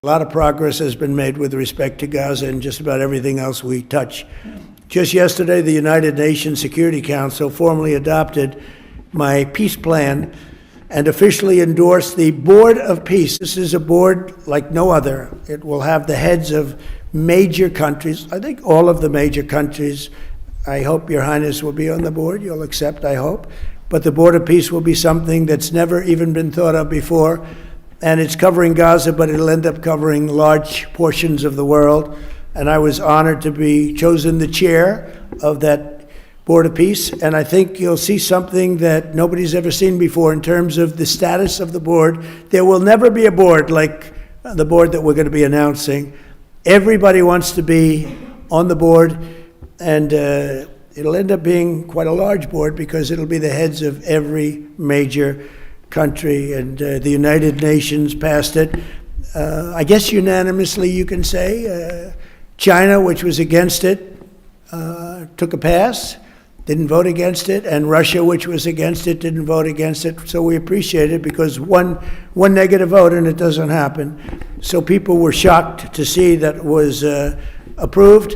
A lot of progress has been made with respect to Gaza and just about everything else we touch. Just yesterday, the United Nations Security Council formally adopted my peace plan and officially endorsed the Board of Peace. This is a board like no other. It will have the heads of major countries, I think all of the major countries. I hope Your Highness will be on the board. You'll accept, I hope. But the Board of Peace will be something that's never even been thought of before. And it's covering Gaza, but it'll end up covering large portions of the world. And I was honored to be chosen the chair of that Board of Peace. And I think you'll see something that nobody's ever seen before in terms of the status of the board. There will never be a board like the board that we're going to be announcing. Everybody wants to be on the board, and it'll end up being quite a large board because it'll be the heads of every major country, and the United Nations passed it. I guess unanimously, you can say. China, which was against it, took a pass, didn't vote against it, and Russia, which was against it, didn't vote against it. So we appreciate it because one negative vote and it doesn't happen. So people were shocked to see that it was approved,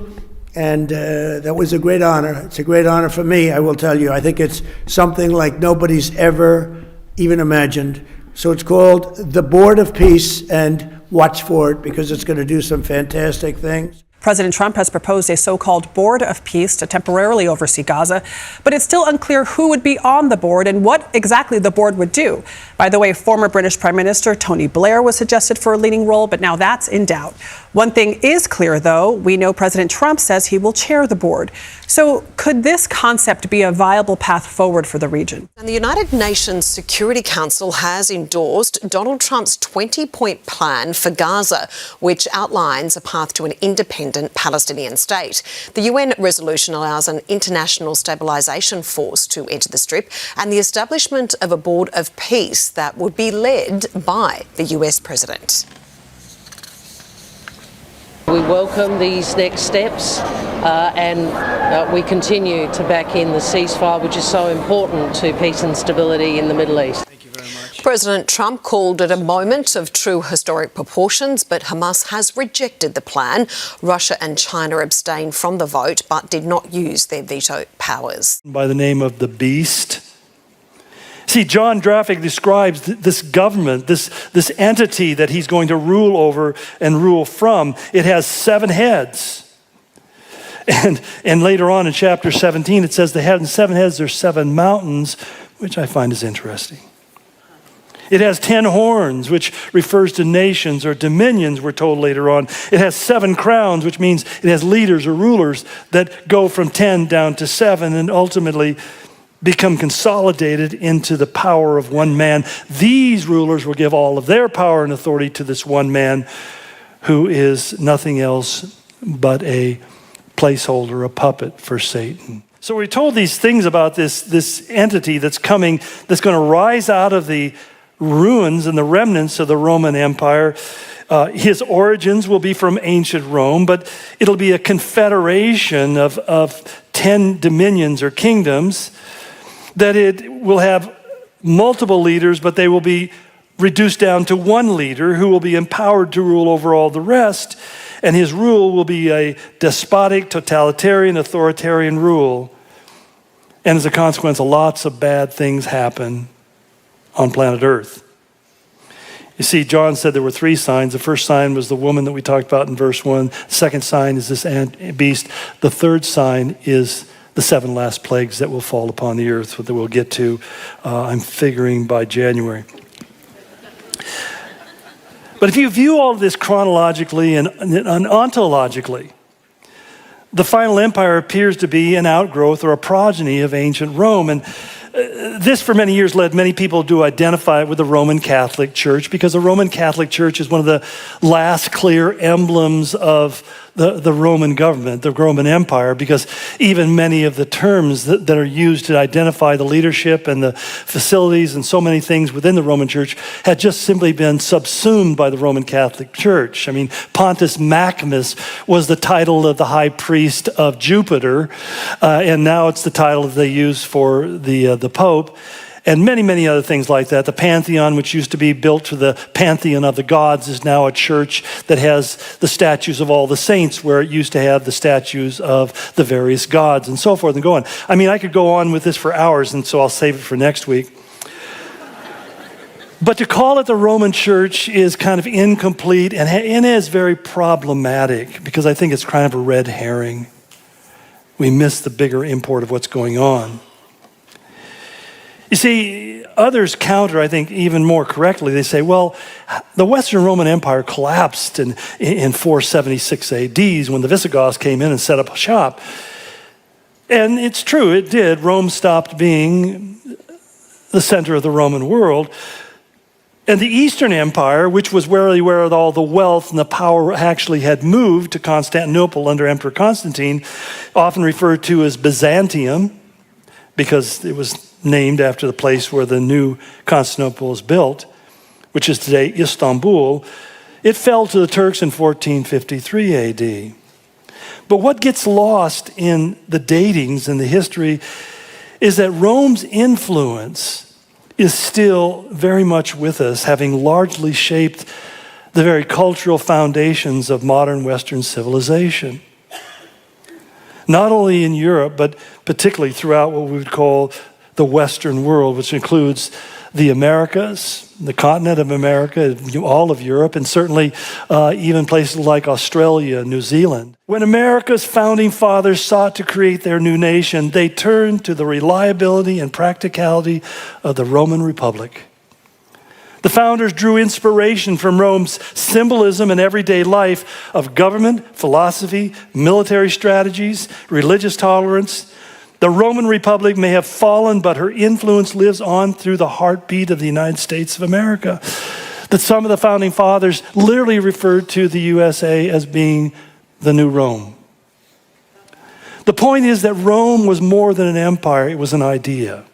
and that was a great honor. It's a great honor for me, I will tell you. I think it's something like nobody's ever even imagined. So it's called the Board of Peace, and watch for it because it's going to do some fantastic things. President Trump has proposed a so-called Board of Peace to temporarily oversee Gaza, but it's still unclear who would be on the board and what exactly the board would do. By the way, former British Prime Minister Tony Blair was suggested for a leading role, but now that's in doubt. One thing is clear, though. We know President Trump says he will chair the board. So could this concept be a viable path forward for the region? And the United Nations Security Council has endorsed Donald Trump's 20-point plan for Gaza, which outlines a path to an independent Palestinian state. The UN resolution allows an international stabilisation force to enter the Strip and the establishment of a Board of Peace that would be led by the US President. We welcome these next steps and we continue to back in the ceasefire, which is so important to peace and stability in the Middle East. Thank you very much. President Trump called it a moment of true historic proportions, but Hamas has rejected the plan. Russia and China abstained from the vote, but did not use their veto powers. By the name of the beast. See, John Graphic describes this government, this entity that he's going to rule over and rule from. It has 7 heads. And later on in chapter 17, it says the head and 7 heads, there's 7 mountains, which I find is interesting. It has 10 horns, which refers to nations or dominions, we're told later on. It has 7 crowns, which means it has leaders or rulers that go from 10 down to 7 and ultimately become consolidated into the power of one man. These rulers will give all of their power and authority to this one man who is nothing else but a placeholder, a puppet for Satan. So we're told these things about this entity that's coming, that's going to rise out of the ruins and the remnants of the Roman Empire. His origins will be from ancient Rome, but it'll be a confederation of 10 dominions or kingdoms, that it will have multiple leaders, but they will be reduced down to one leader who will be empowered to rule over all the rest. And his rule will be a despotic, totalitarian, authoritarian rule. And as a consequence, lots of bad things happen on planet Earth. You see, John said there were 3 signs. The first sign was the woman that we talked about in verse 1. The second sign is this beast. The third sign is the 7 last plagues that will fall upon the earth, that we'll get to, I'm figuring, by January. But if you view all of this chronologically and ontologically, the final empire appears to be an outgrowth or a progeny of ancient Rome. And this for many years led many people to identify it with the Roman Catholic Church, because the Roman Catholic Church is one of the last clear emblems of the Roman government, the Roman Empire, because even many of the terms that are used to identify the leadership and the facilities and so many things within the Roman Church had just simply been subsumed by the Roman Catholic Church. I mean, Pontius Maximus was the title of the high priest of Jupiter, and now it's the title that they use for the Pope. and many, many other things like that. The Pantheon, which used to be built to the Pantheon of the gods, is now a church that has the statues of all the saints, where it used to have the statues of the various gods, and so forth and go on. I mean, I could go on with this for hours, and so I'll save it for next week. But to call it the Roman Church is kind of incomplete and is very problematic, because I think it's kind of a red herring. We miss the bigger import of what's going on. You see, others counter, I think, even more correctly. They say, well, the Western Roman Empire collapsed in 476 AD when the Visigoths came in and set up shop. And it's true, it did. Rome stopped being the center of the Roman world. And the Eastern Empire, which was where all the wealth and the power actually had moved to Constantinople under Emperor Constantine, often referred to as Byzantium, because it was named after the place where the new Constantinople was built, which is today Istanbul. It fell to the Turks in 1453 AD. But what gets lost in the datings and the history is that Rome's influence is still very much with us, having largely shaped the very cultural foundations of modern Western civilization. Not only in Europe, but particularly throughout what we would call the Western world, which includes the Americas, the continent of America, all of Europe, and certainly even places like Australia, New Zealand. When America's founding fathers sought to create their new nation, they turned to the reliability and practicality of the Roman Republic. The founders drew inspiration from Rome's symbolism in everyday life of government, philosophy, military strategies, religious tolerance. The Roman Republic may have fallen, but her influence lives on through the heartbeat of the United States of America. That some of the founding fathers literally referred to the USA as being the new Rome. The point is that Rome was more than an empire, it was an idea.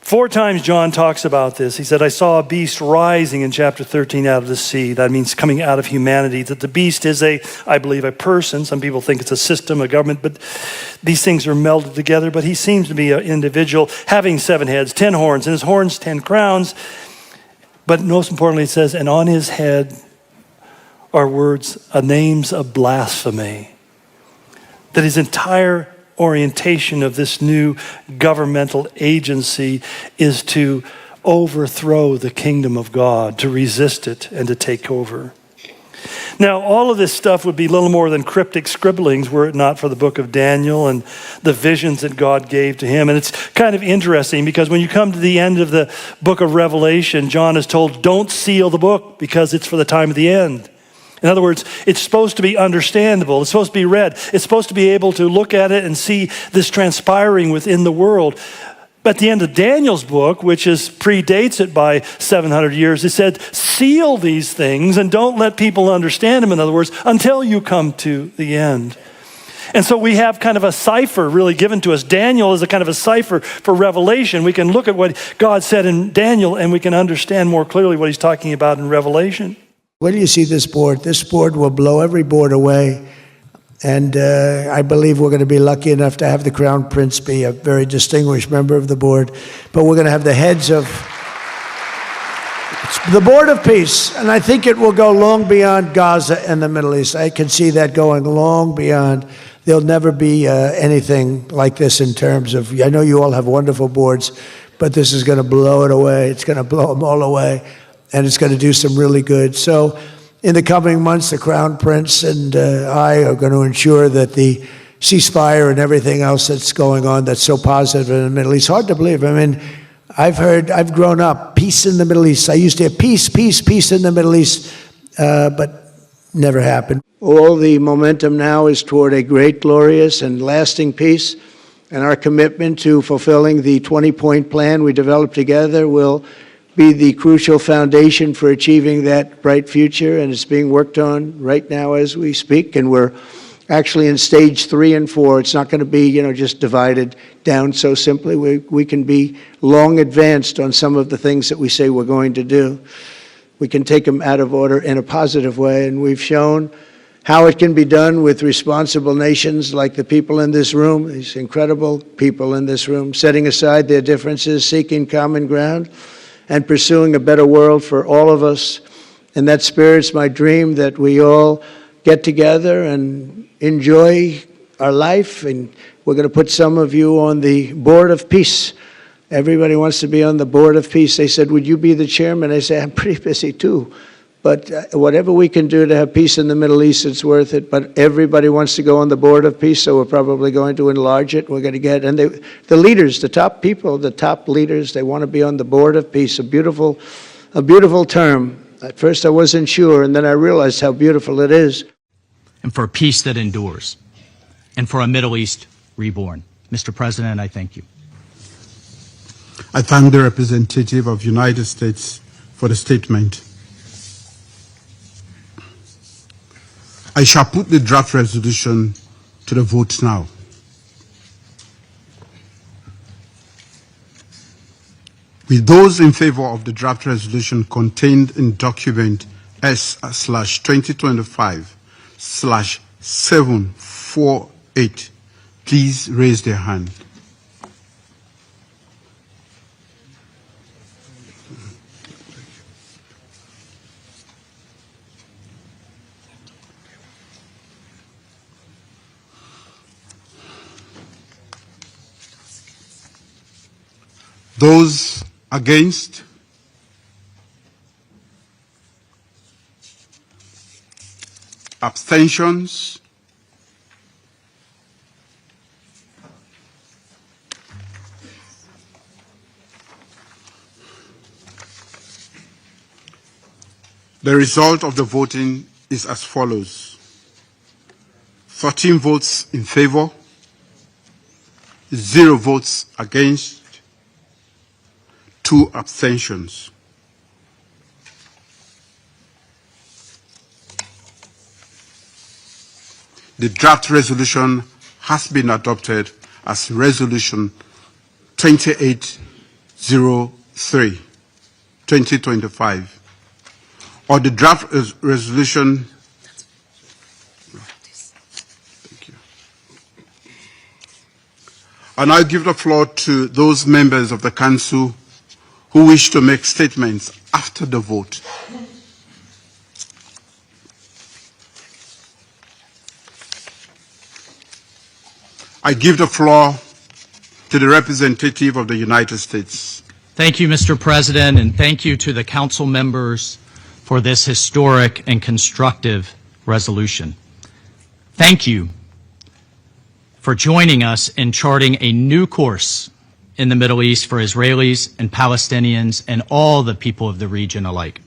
4 times John talks about this. He said, I saw a beast rising in chapter 13 out of the sea. That means coming out of humanity. That the beast is I believe, a person. Some people think it's a system, a government, but these things are melded together. But he seems to be an individual having 7 heads, 10 horns, and his horns 10 crowns. But most importantly, it says, and on his head are words, names of blasphemy. That his entire orientation of this new governmental agency is to overthrow the kingdom of God, to resist it and to take over. Now, all of this stuff would be little more than cryptic scribblings were it not for the book of Daniel and the visions that God gave to him. And it's kind of interesting because when you come to the end of the book of Revelation, John is told, don't seal the book because it's for the time of the end. In other words, it's supposed to be understandable. It's supposed to be read. It's supposed to be able to look at it and see this transpiring within the world. But at the end of Daniel's book, which predates it by 700 years, it said, seal these things and don't let people understand them, in other words, until you come to the end. And so we have kind of a cipher really given to us. Daniel is a kind of a cipher for Revelation. We can look at what God said in Daniel and we can understand more clearly what he's talking about in Revelation. When you see this board will blow every board away. And I believe we're going to be lucky enough to have the Crown Prince be a very distinguished member of the board. But we're going to have the heads of the Board of Peace. And I think it will go long beyond Gaza and the Middle East. I can see that going long beyond. There'll never be anything like this in terms of, I know you all have wonderful boards, but this is going to blow it away. It's going to blow them all away. And it's going to do some really good. So in the coming months, the Crown Prince and I are going to ensure that the ceasefire and everything else that's going on that's so positive in the Middle East, hard to believe. I mean, I've grown up, peace in the Middle East. I used to hear peace in the Middle East, but never happened. All the momentum now is toward a great, glorious, and lasting peace. And our commitment to fulfilling the 20-point plan we developed together will be the crucial foundation for achieving that bright future, and it's being worked on right now as we speak, and we're actually in stage 3 and 4. It's not going to be, just divided down so simply. We can be long advanced on some of the things that we say we're going to do. We can take them out of order in a positive way, and we've shown how it can be done with responsible nations like the people in this room, these incredible people in this room, setting aside their differences, seeking common ground, and pursuing a better world for all of us. In that spirit, it's my dream that we all get together and enjoy our life. And we're going to put some of you on the Board of Peace. Everybody wants to be on the Board of Peace. They said, would you be the chairman? I say, I'm pretty busy too. But whatever we can do to have peace in the Middle East, it's worth it. But everybody wants to go on the Board of Peace, so we're probably going to enlarge it. We're going to get, and the leaders, the top people, the top leaders, they want to be on the Board of Peace. A beautiful term. At first I wasn't sure, and then I realized how beautiful it is. And for a peace that endures, and for a Middle East reborn. Mr. President, I thank you. I thank the representative of the United States for the statement. I shall put the draft resolution to the vote now. With those in favor of the draft resolution contained in document S/2025/748, please raise their hand. Those against? Abstentions? The result of the voting is as follows: 13 votes in favor, 0 votes against, 2 abstentions. The draft resolution has been adopted as Resolution 2803, 2025, or the draft resolution. Thank you. I now give the floor to those members of the Council who wish to make statements after the vote. I give the floor to the representative of the United States. Thank you, Mr. President, and thank you to the Council members for this historic and constructive resolution. Thank you for joining us in charting a new course in the Middle East for Israelis and Palestinians and all the people of the region alike.